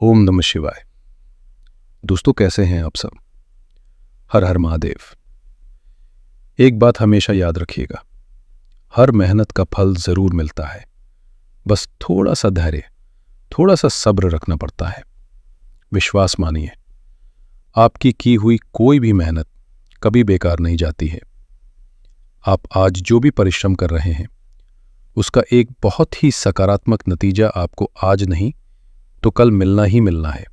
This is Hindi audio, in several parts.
ओम नमः शिवाय। दोस्तों, कैसे हैं आप सब? हर हर महादेव। एक बात हमेशा याद रखिएगा, हर मेहनत का फल जरूर मिलता है। बस थोड़ा सा धैर्य, थोड़ा सा सब्र रखना पड़ता है। विश्वास मानिए, आपकी की हुई कोई भी मेहनत कभी बेकार नहीं जाती है। आप आज जो भी परिश्रम कर रहे हैं, उसका एक बहुत ही सकारात्मक नतीजा आपको आज नहीं तो कल मिलना ही मिलना है।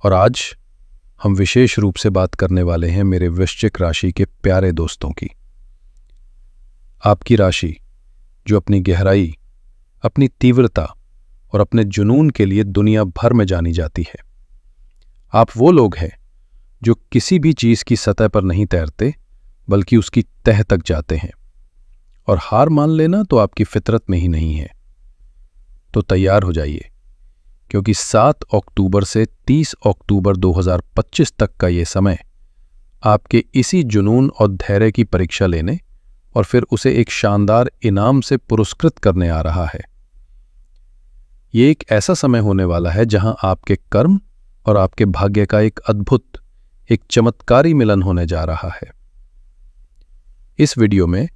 और आज हम विशेष रूप से बात करने वाले हैं मेरे वृश्चिक राशि के प्यारे दोस्तों की। आपकी राशि जो अपनी गहराई, अपनी तीव्रता और अपने जुनून के लिए दुनिया भर में जानी जाती है। आप वो लोग हैं जो किसी भी चीज की सतह पर नहीं तैरते, बल्कि उसकी तह तक जाते हैं। और हार मान लेना तो आपकी फितरत में ही नहीं है। तो तैयार हो जाइए, क्योंकि 7 अक्टूबर से 30 अक्टूबर 2025 तक का ये समय आपके इसी जुनून और धैर्य की परीक्षा लेने और फिर उसे एक शानदार इनाम से पुरस्कृत करने आ रहा है। ये एक ऐसा समय होने वाला है जहां आपके कर्म और आपके भाग्य का एक अद्भुत, एक चमत्कारी मिलन होने जा रहा है। इस वीडियो में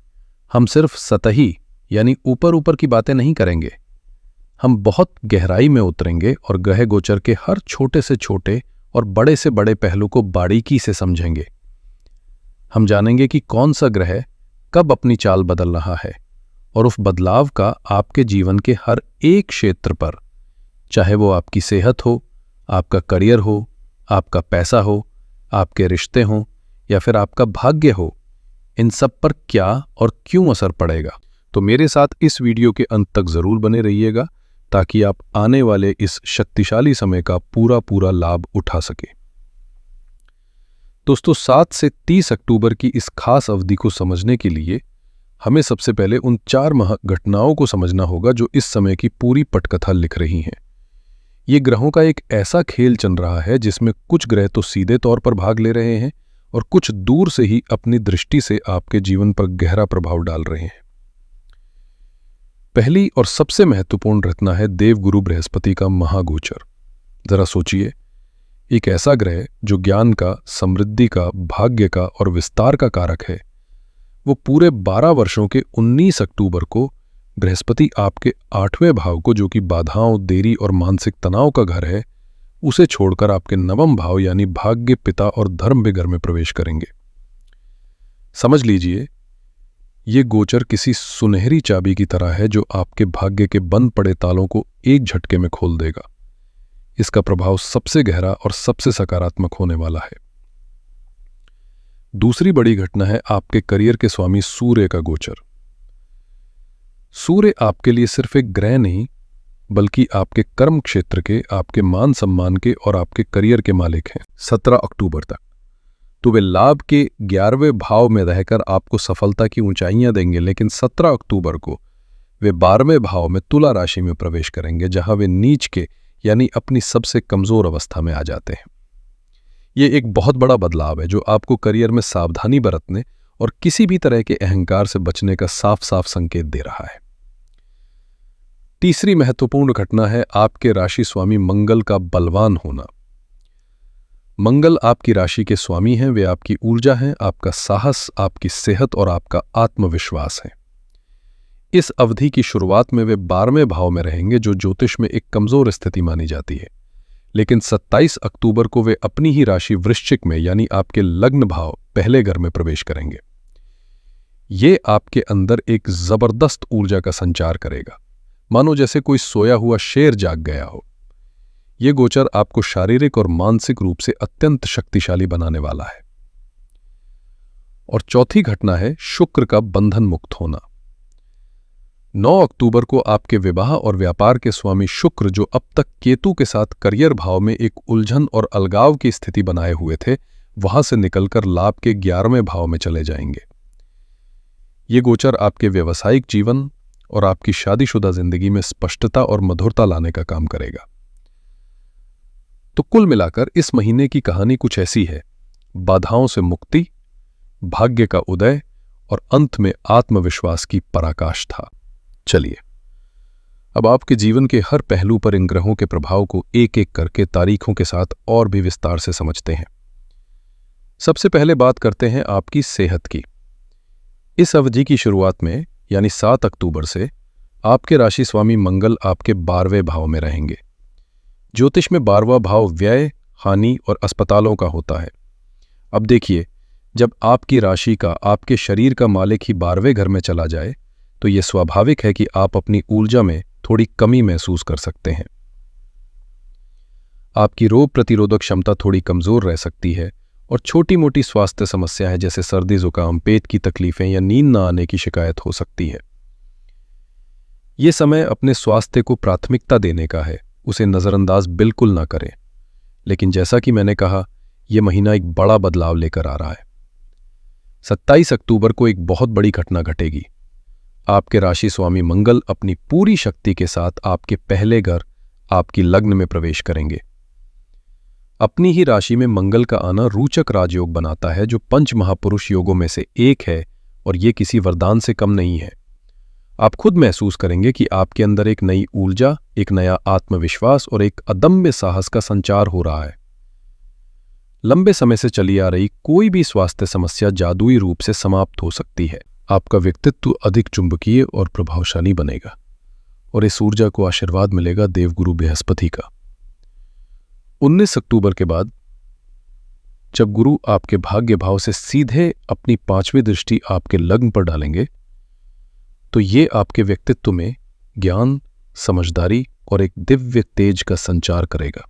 हम सिर्फ सतही यानी ऊपर ऊपर की बातें नहीं करेंगे। हम बहुत गहराई में उतरेंगे और ग्रह गोचर के हर छोटे से छोटे और बड़े से बड़े पहलू को बारीकी से समझेंगे। हम जानेंगे कि कौन सा ग्रह कब अपनी चाल बदल रहा है और उस बदलाव का आपके जीवन के हर एक क्षेत्र पर, चाहे वो आपकी सेहत हो, आपका करियर हो, आपका पैसा हो, आपके रिश्ते हों या फिर आपका भाग्य हो, इन सब पर क्या और क्यों असर पड़ेगा। तो मेरे साथ इस वीडियो के अंत तक जरूर बने रहिएगा, ताकि आप आने वाले इस शक्तिशाली समय का पूरा लाभ उठा सके। दोस्तों, 7 से 30 अक्टूबर की इस खास अवधि को समझने के लिए हमें सबसे पहले उन 4 घटनाओं को समझना होगा जो इस समय की पूरी पटकथा लिख रही हैं। ये ग्रहों का एक ऐसा खेल चल रहा है जिसमें कुछ ग्रह तो सीधे तौर पर भाग ले रहे हैं और कुछ दूर से ही अपनी दृष्टि से आपके जीवन पर गहरा प्रभाव डाल रहे हैं। पहली और सबसे महत्वपूर्ण रचना है देवगुरु बृहस्पति का महागोचर। जरा सोचिए, एक ऐसा ग्रह जो ज्ञान का, समृद्धि का, भाग्य का और विस्तार का कारक है, वो पूरे 12 वर्षों के 19 अक्टूबर को बृहस्पति आपके 8वें भाव को, जो कि बाधाओं, देरी और मानसिक तनाव का घर है, उसे छोड़कर आपके 9वें भाव यानी भाग्य, पिता और धर्म के घर में प्रवेश करेंगे। समझ लीजिए, ये गोचर किसी सुनहरी चाबी की तरह है जो आपके भाग्य के बंद पड़े तालों को एक झटके में खोल देगा। इसका प्रभाव सबसे गहरा और सबसे सकारात्मक होने वाला है। दूसरी बड़ी घटना है आपके करियर के स्वामी सूर्य का गोचर। सूर्य आपके लिए सिर्फ एक ग्रह नहीं, बल्कि आपके कर्म क्षेत्र के, आपके मान सम्मान के और आपके करियर के मालिक हैं। 17 अक्टूबर तक तो वे लाभ के 11वें भाव में रहकर आपको सफलता की ऊंचाइयां देंगे, लेकिन 17 अक्टूबर को वे 12वें भाव में तुला राशि में प्रवेश करेंगे, जहां वे नीच के यानी अपनी सबसे कमजोर अवस्था में आ जाते हैं। ये एक बहुत बड़ा बदलाव है जो आपको करियर में सावधानी बरतने और किसी भी तरह के अहंकार से बचने का साफ साफ संकेत दे रहा है। तीसरी महत्वपूर्ण घटना है आपके राशि स्वामी मंगल का बलवान होना। मंगल आपकी राशि के स्वामी हैं। वे आपकी ऊर्जा हैं, आपका साहस, आपकी सेहत और आपका आत्मविश्वास है। इस अवधि की शुरुआत में वे 12वें भाव में रहेंगे, जो ज्योतिष में एक कमजोर स्थिति मानी जाती है, लेकिन 27 अक्टूबर को वे अपनी ही राशि वृश्चिक में यानी आपके लग्न भाव पहले घर में प्रवेश करेंगे। ये आपके अंदर एक जबरदस्त ऊर्जा का संचार करेगा, मानो जैसे कोई सोया हुआ शेर जाग गया हो। ये गोचर आपको शारीरिक और मानसिक रूप से अत्यंत शक्तिशाली बनाने वाला है। और चौथी घटना है शुक्र का बंधन मुक्त होना। 9 अक्टूबर को आपके विवाह और व्यापार के स्वामी शुक्र, जो अब तक केतु के साथ करियर भाव में एक उलझन और अलगाव की स्थिति बनाए हुए थे, वहां से निकलकर लाभ के 11वें भाव में चले जाएंगे। ये गोचर आपके व्यावसायिक जीवन और आपकी शादीशुदा जिंदगी में स्पष्टता और मधुरता लाने का काम करेगा। तो कुल मिलाकर इस महीने की कहानी कुछ ऐसी है: बाधाओं से मुक्ति, भाग्य का उदय और अंत में आत्मविश्वास की पराकाष्ठा। चलिए अब आपके जीवन के हर पहलू पर इन ग्रहों के प्रभाव को एक एक करके तारीखों के साथ और भी विस्तार से समझते हैं। सबसे पहले बात करते हैं आपकी सेहत की। इस अवधि की शुरुआत में यानी 7 अक्टूबर से आपके राशि स्वामी मंगल आपके 12वें भाव में रहेंगे। ज्योतिष में 12वां भाव व्यय, हानि और अस्पतालों का होता है। अब देखिए, जब आपकी राशि का, आपके शरीर का मालिक ही 12वें घर में चला जाए तो यह स्वाभाविक है कि आप अपनी ऊर्जा में थोड़ी कमी महसूस कर सकते हैं। आपकी रोग प्रतिरोधक क्षमता थोड़ी कमजोर रह सकती है और छोटी मोटी स्वास्थ्य समस्याएं जैसे सर्दी, जुकाम, पेट की तकलीफें या नींद न आने की शिकायत हो सकती है। ये समय अपने स्वास्थ्य को प्राथमिकता देने का है, उसे नज़रअंदाज बिल्कुल ना करें। लेकिन जैसा कि मैंने कहा, यह महीना एक बड़ा बदलाव लेकर आ रहा है। 27 अक्टूबर को एक बहुत बड़ी घटना घटेगी। आपके राशि स्वामी मंगल अपनी पूरी शक्ति के साथ आपके पहले घर, आपकी लग्न में प्रवेश करेंगे। अपनी ही राशि में मंगल का आना रोचक राजयोग बनाता है, जो 5 महापुरुष योगों में से एक है और ये किसी वरदान से कम नहीं है। आप खुद महसूस करेंगे कि आपके अंदर एक नई ऊर्जा, एक नया आत्मविश्वास और एक अदम्य साहस का संचार हो रहा है। लंबे समय से चली आ रही कोई भी स्वास्थ्य समस्या जादुई रूप से समाप्त हो सकती है। आपका व्यक्तित्व अधिक चुंबकीय और प्रभावशाली बनेगा और इस ऊर्जा को आशीर्वाद मिलेगा देवगुरु बृहस्पति का। 19 अक्टूबर के बाद जब गुरु आपके भाग्य भाव से सीधे अपनी 5वीं दृष्टि आपके लग्न पर डालेंगे तो ये आपके व्यक्तित्व में ज्ञान, समझदारी और एक दिव्य तेज का संचार करेगा।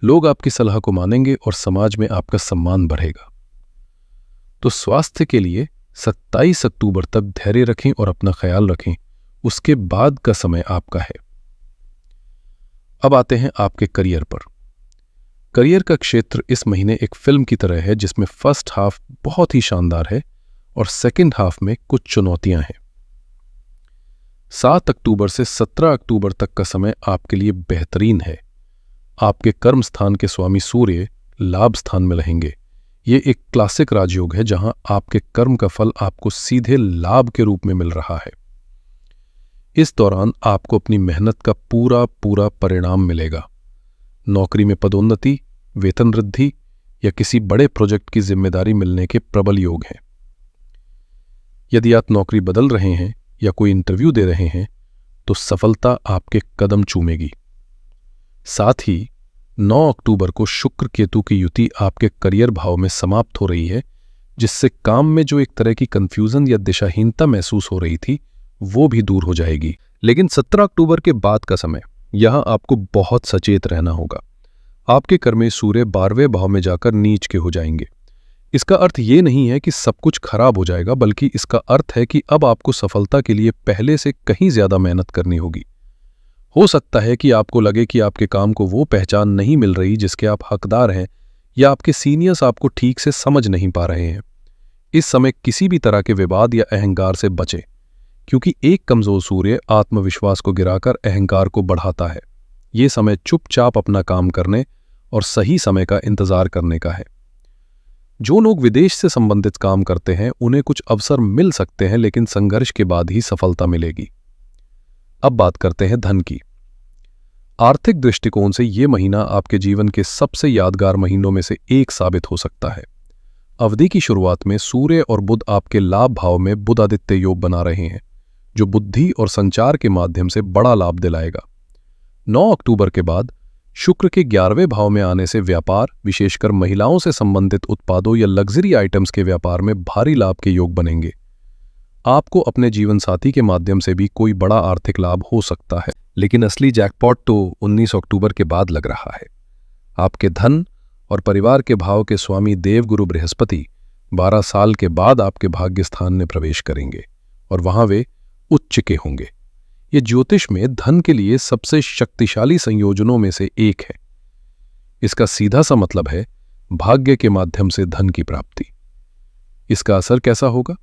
लोग आपकी सलाह को मानेंगे और समाज में आपका सम्मान बढ़ेगा। तो स्वास्थ्य के लिए 27 अक्टूबर तक धैर्य रखें और अपना ख्याल रखें। उसके बाद का समय आपका है। अब आते हैं आपके करियर पर। करियर का क्षेत्र इस महीने एक फिल्म की तरह है, जिसमें फर्स्ट हाफ बहुत ही शानदार है और सेकंड हाफ में कुछ चुनौतियां हैं। 7 अक्टूबर से 17 अक्टूबर तक का समय आपके लिए बेहतरीन है। आपके कर्म स्थान के स्वामी सूर्य लाभ स्थान में रहेंगे। ये एक क्लासिक राजयोग है जहां आपके कर्म का फल आपको सीधे लाभ के रूप में मिल रहा है। इस दौरान आपको अपनी मेहनत का पूरा पूरा परिणाम मिलेगा। नौकरी में पदोन्नति, वेतन वृद्धि या किसी बड़े प्रोजेक्ट की जिम्मेदारी मिलने के प्रबल योग हैं। यदि आप नौकरी बदल रहे हैं या कोई इंटरव्यू दे रहे हैं तो सफलता आपके कदम चूमेगी। साथ ही 9 अक्टूबर को शुक्र केतु की युति आपके करियर भाव में समाप्त हो रही है, जिससे काम में जो एक तरह की कंफ्यूजन या दिशाहीनता महसूस हो रही थी वो भी दूर हो जाएगी। लेकिन 17 अक्टूबर के बाद का समय, यहां आपको बहुत सचेत रहना होगा। आपके कर्मे सूर्य 12वें भाव में जाकर नीच के हो जाएंगे। इसका अर्थ ये नहीं है कि सब कुछ खराब हो जाएगा, बल्कि इसका अर्थ है कि अब आपको सफलता के लिए पहले से कहीं ज्यादा मेहनत करनी होगी। हो सकता है कि आपको लगे कि आपके काम को वो पहचान नहीं मिल रही जिसके आप हकदार हैं, या आपके सीनियर्स आपको ठीक से समझ नहीं पा रहे हैं। इस समय किसी भी तरह के विवाद या अहंकार से बचें, क्योंकि एक कमजोर सूर्य आत्मविश्वास को गिराकर अहंकार को बढ़ाता है। ये समय चुपचाप अपना काम करने और सही समय का इंतजार करने का है। जो लोग विदेश से संबंधित काम करते हैं उन्हें कुछ अवसर मिल सकते हैं, लेकिन संघर्ष के बाद ही सफलता मिलेगी। अब बात करते हैं धन की। आर्थिक दृष्टिकोण से यह महीना आपके जीवन के सबसे यादगार महीनों में से एक साबित हो सकता है। अवधि की शुरुआत में सूर्य और बुध आपके लाभ भाव में बुध आदित्य योग बना रहे हैं, जो बुद्धि और संचार के माध्यम से बड़ा लाभ दिलाएगा। 9 अक्टूबर के बाद शुक्र के 11वें भाव में आने से व्यापार, विशेषकर महिलाओं से संबंधित उत्पादों या लग्जरी आइटम्स के व्यापार में भारी लाभ के योग बनेंगे। आपको अपने जीवन साथी के माध्यम से भी कोई बड़ा आर्थिक लाभ हो सकता है, लेकिन असली जैकपॉट तो 19 अक्टूबर के बाद लग रहा है। आपके धन और परिवार के भाव के स्वामी देवगुरु बृहस्पति 12 साल के बाद आपके भाग्य स्थान में प्रवेश करेंगे और वहां वे उच्च के होंगे। ये ज्योतिष में धन के लिए सबसे शक्तिशाली संयोजनों में से एक है। इसका सीधा सा मतलब है भाग्य के माध्यम से धन की प्राप्ति। इसका असर कैसा होगा?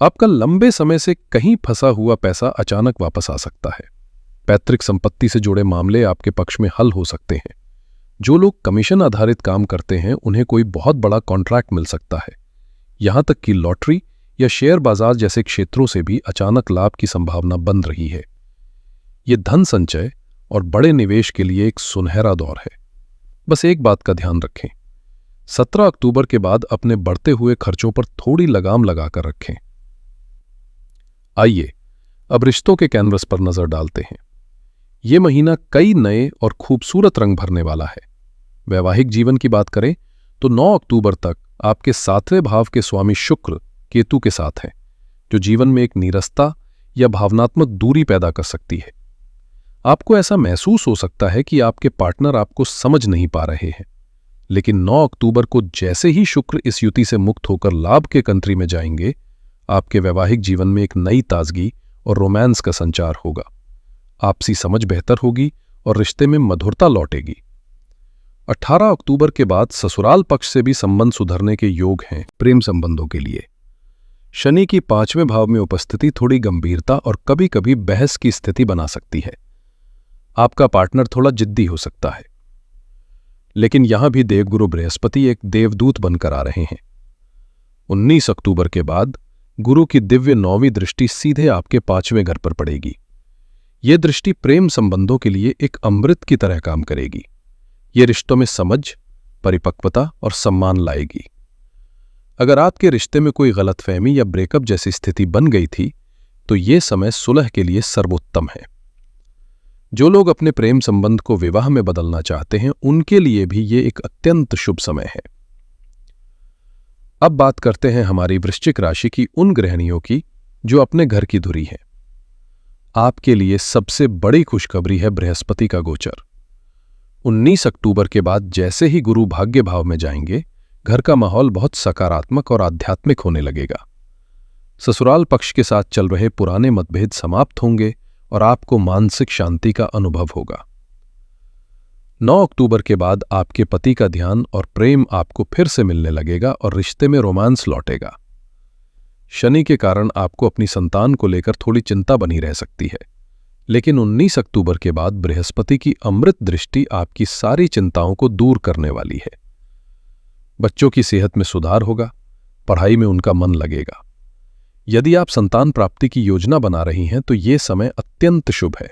आपका लंबे समय से कहीं फंसा हुआ पैसा अचानक वापस आ सकता है। पैतृक संपत्ति से जुड़े मामले आपके पक्ष में हल हो सकते हैं। जो लोग कमीशन आधारित काम करते हैं उन्हें कोई बहुत बड़ा कॉन्ट्रैक्ट मिल सकता है। यहां तक कि लॉटरी या शेयर बाजार जैसे क्षेत्रों से भी अचानक लाभ की संभावना बन रही है। ये धन संचय और बड़े निवेश के लिए एक सुनहरा दौर है। बस एक बात का ध्यान रखें, 17 अक्टूबर के बाद अपने बढ़ते हुए खर्चों पर थोड़ी लगाम लगाकर रखें। आइए अब रिश्तों के कैनवस पर नजर डालते हैं। ये महीना कई नए और खूबसूरत रंग भरने वाला है। वैवाहिक जीवन की बात करें तो 9 अक्टूबर तक आपके 7वें भाव के स्वामी शुक्र केतु के साथ हैं, जो जीवन में एक नीरसता या भावनात्मक दूरी पैदा कर सकती है। आपको ऐसा महसूस हो सकता है कि आपके पार्टनर आपको समझ नहीं पा रहे हैं, लेकिन 9 अक्टूबर को जैसे ही शुक्र इस युति से मुक्त होकर लाभ के कंट्री में जाएंगे, आपके वैवाहिक जीवन में एक नई ताजगी और रोमांस का संचार होगा। आपसी समझ बेहतर होगी और रिश्ते में मधुरता लौटेगी। 18 अक्टूबर के बाद ससुराल पक्ष से भी संबंध सुधरने के योग हैं प्रेम संबंधों के लिए। शनि की 5वें भाव में उपस्थिति थोड़ी गंभीरता और कभी कभी बहस की स्थिति बना सकती है। आपका पार्टनर थोड़ा जिद्दी हो सकता है, लेकिन यहां भी देवगुरु बृहस्पति एक देवदूत बनकर आ रहे हैं। 19 अक्टूबर के बाद गुरु की दिव्य 9वीं दृष्टि सीधे आपके 5वें घर पर पड़ेगी। यह दृष्टि प्रेम संबंधों के लिए एक अमृत की तरह काम करेगी। ये रिश्तों में समझ, परिपक्वता और सम्मान लाएगी। अगर आपके रिश्ते में कोई गलतफहमी या ब्रेकअप जैसी स्थिति बन गई थी, तो ये समय सुलह के लिए सर्वोत्तम है। जो लोग अपने प्रेम संबंध को विवाह में बदलना चाहते हैं, उनके लिए भी ये एक अत्यंत शुभ समय है। अब बात करते हैं हमारी वृश्चिक राशि की उन गृहिणियों की जो अपने घर की धुरी है। आपके लिए सबसे बड़ी खुशखबरी है बृहस्पति का गोचर। 19 अक्टूबर के बाद जैसे ही गुरु भाग्य भाव में जाएंगे, घर का माहौल बहुत सकारात्मक और आध्यात्मिक होने लगेगा। ससुराल पक्ष के साथ चल रहे पुराने मतभेद समाप्त होंगे और आपको मानसिक शांति का अनुभव होगा। 9 अक्टूबर के बाद आपके पति का ध्यान और प्रेम आपको फिर से मिलने लगेगा और रिश्ते में रोमांस लौटेगा। शनि के कारण आपको अपनी संतान को लेकर थोड़ी चिंता बनी रह सकती है, लेकिन 19 अक्टूबर के बाद बृहस्पति की अमृत दृष्टि आपकी सारी चिंताओं को दूर करने वाली है। बच्चों की सेहत में सुधार होगा, पढ़ाई में उनका मन लगेगा। यदि आप संतान प्राप्ति की योजना बना रही हैं, तो ये समय अत्यंत शुभ है।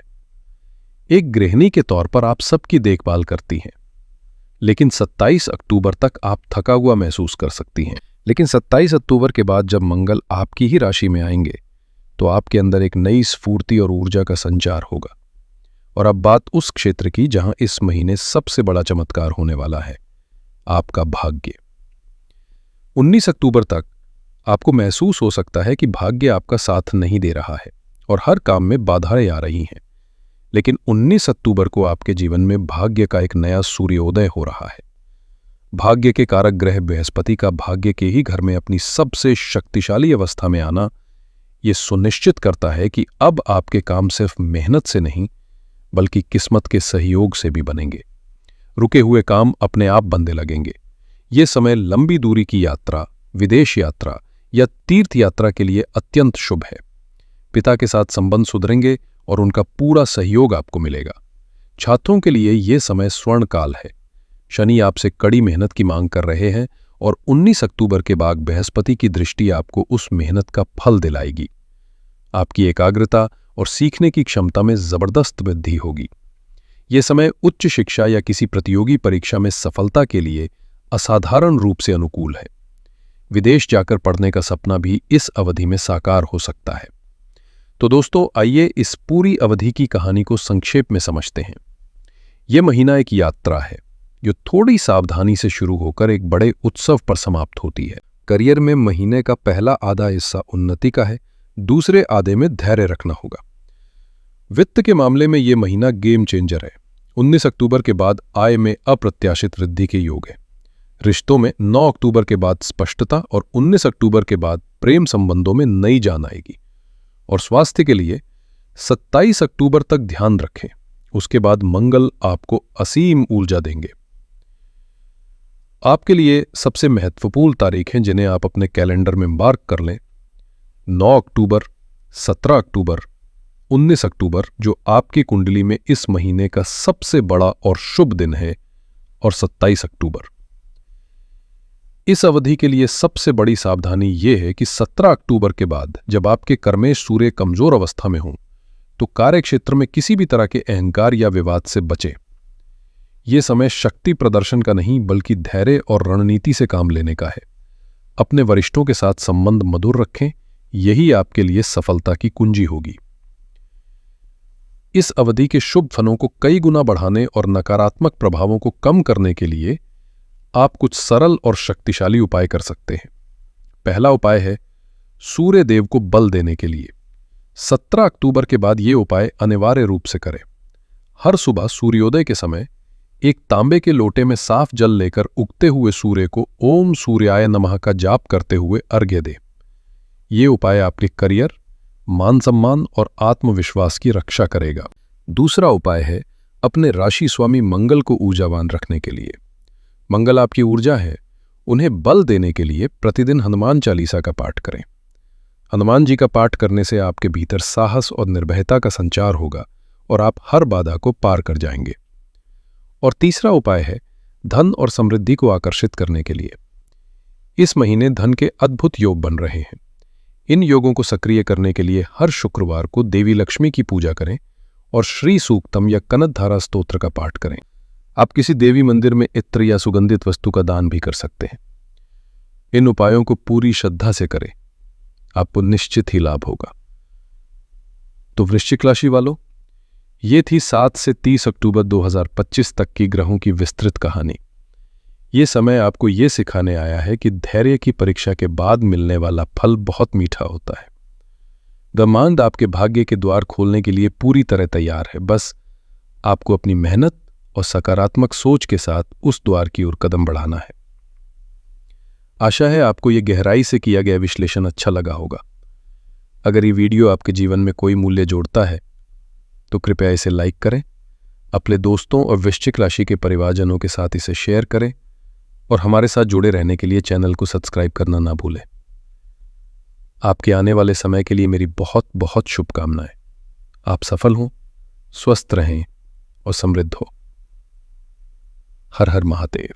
एक गृहिणी के तौर पर आप सबकी देखभाल करती हैं, लेकिन 27 अक्टूबर तक आप थका हुआ महसूस कर सकती हैं। लेकिन 27 अक्टूबर के बाद जब मंगल आपकी ही राशि में आएंगे, तो आपके अंदर एक नई स्फूर्ति और ऊर्जा का संचार होगा। और अब बात उस क्षेत्र की जहां इस महीने सबसे बड़ा चमत्कार होने वाला है, आपका भाग्य। 19 अक्टूबर तक आपको महसूस हो सकता है कि भाग्य आपका साथ नहीं दे रहा है और हर काम में बाधाएं आ रही हैं, लेकिन 19 अक्टूबर को आपके जीवन में भाग्य का एक नया सूर्योदय हो रहा है। भाग्य के कारक ग्रह बृहस्पति का भाग्य के ही घर में अपनी सबसे शक्तिशाली अवस्था में आना ये सुनिश्चित करता है कि अब आपके काम सिर्फ मेहनत से नहीं, बल्कि किस्मत के सहयोग से भी बनेंगे। रुके हुए काम अपने आप बनने लगेंगे। ये समय लंबी दूरी की यात्रा, विदेश यात्रा या तीर्थ यात्रा के लिए अत्यंत शुभ है। पिता के साथ संबंध सुधरेंगे और उनका पूरा सहयोग आपको मिलेगा। छात्रों के लिए ये समय स्वर्ण काल है। शनि आपसे कड़ी मेहनत की मांग कर रहे हैं और 19 अक्टूबर के बाद बृहस्पति की दृष्टि आपको उस मेहनत का फल दिलाएगी। आपकी एकाग्रता और सीखने की क्षमता में जबरदस्त वृद्धि होगी। यह समय उच्च शिक्षा या किसी प्रतियोगी परीक्षा में सफलता के लिए असाधारण रूप से अनुकूल है। विदेश जाकर पढ़ने का सपना भी इस अवधि में साकार हो सकता है। तो दोस्तों, आइए इस पूरी अवधि की कहानी को संक्षेप में समझते हैं। यह महीना एक यात्रा है जो थोड़ी सावधानी से शुरू होकर एक बड़े उत्सव पर समाप्त होती है। करियर में महीने का पहला आधा हिस्सा उन्नति का है, दूसरे आधे में धैर्य रखना होगा। वित्त के मामले में यह महीना गेम चेंजर है। 19 अक्टूबर के बाद आय में अप्रत्याशित वृद्धि के योग है। रिश्तों में 9 अक्टूबर के बाद स्पष्टता और 19 अक्टूबर के बाद प्रेम संबंधों में नई जान आएगी। और स्वास्थ्य के लिए 27 अक्टूबर तक ध्यान रखें। उसके बाद मंगल आपको असीम ऊर्जा देंगे। आपके लिए सबसे महत्वपूर्ण तारीखें जिन्हें आप अपने कैलेंडर में मार्क कर लें: 9 अक्टूबर, 17 अक्टूबर, 19 अक्टूबर जो आपकी कुंडली में इस महीने का सबसे बड़ा और शुभ दिन है, और 27 अक्टूबर। इस अवधि के लिए सबसे बड़ी सावधानी यह है कि 17 अक्टूबर के बाद जब आपके कर्मेश सूर्य कमजोर अवस्था में हों, तो कार्यक्षेत्र में किसी भी तरह के अहंकार या विवाद से बचें। ये समय शक्ति प्रदर्शन का नहीं बल्कि धैर्य और रणनीति से काम लेने का है। अपने वरिष्ठों के साथ संबंध मधुर रखें, यही आपके लिए सफलता की कुंजी होगी। इस अवधि के शुभ फलों को कई गुना बढ़ाने और नकारात्मक प्रभावों को कम करने के लिए आप कुछ सरल और शक्तिशाली उपाय कर सकते हैं। पहला उपाय है सूर्य देव को बल देने के लिए। 17 अक्टूबर के बाद ये उपाय अनिवार्य रूप से करें। हर सुबह सूर्योदय के समय एक तांबे के लोटे में साफ जल लेकर उगते हुए सूर्य को ओम सूर्याय नमः का जाप करते हुए अर्घ्य दें। ये उपाय आपके करियर, मान सम्मान और आत्मविश्वास की रक्षा करेगा। दूसरा उपाय है अपने राशि स्वामी मंगल को ऊर्जावान रखने के लिए। मंगल आपकी ऊर्जा है, उन्हें बल देने के लिए प्रतिदिन हनुमान चालीसा का पाठ करें। हनुमान जी का पाठ करने से आपके भीतर साहस और निर्भयता का संचार होगा और आप हर बाधा को पार कर जाएंगे। और तीसरा उपाय है धन और समृद्धि को आकर्षित करने के लिए। इस महीने धन के अद्भुत योग बन रहे हैं। इन योगों को सक्रिय करने के लिए हर शुक्रवार को देवी लक्ष्मी की पूजा करें और श्री सूक्तम या कनकधारा स्तोत्र का पाठ करें। आप किसी देवी मंदिर में इत्र या सुगंधित वस्तु का दान भी कर सकते हैं। इन उपायों को पूरी श्रद्धा से करें, आपको निश्चित ही लाभ होगा। तो वृश्चिक राशि वालों, ये थी 7 से 30 अक्टूबर 2025 तक की ग्रहों की विस्तृत कहानी। ये समय आपको ये सिखाने आया है कि धैर्य की परीक्षा के बाद मिलने वाला फल बहुत मीठा होता है। ब्रह्मांड आपके भाग्य के द्वार खोलने के लिए पूरी तरह तैयार है, बस आपको अपनी मेहनत और सकारात्मक सोच के साथ उस द्वार की ओर कदम बढ़ाना है। आशा है आपको ये गहराई से किया गया विश्लेषण अच्छा लगा होगा। अगर ये वीडियो आपके जीवन में कोई मूल्य जोड़ता है तो कृपया इसे लाइक करें, अपने दोस्तों और वृश्चिक राशि के परिवारजनों के साथ इसे शेयर करें और हमारे साथ जुड़े रहने के लिए चैनल को सब्सक्राइब करना ना भूलें। आपके आने वाले समय के लिए मेरी बहुत बहुत शुभकामनाएं। आप सफल हों, स्वस्थ रहें और समृद्ध हो। हर हर महादेव।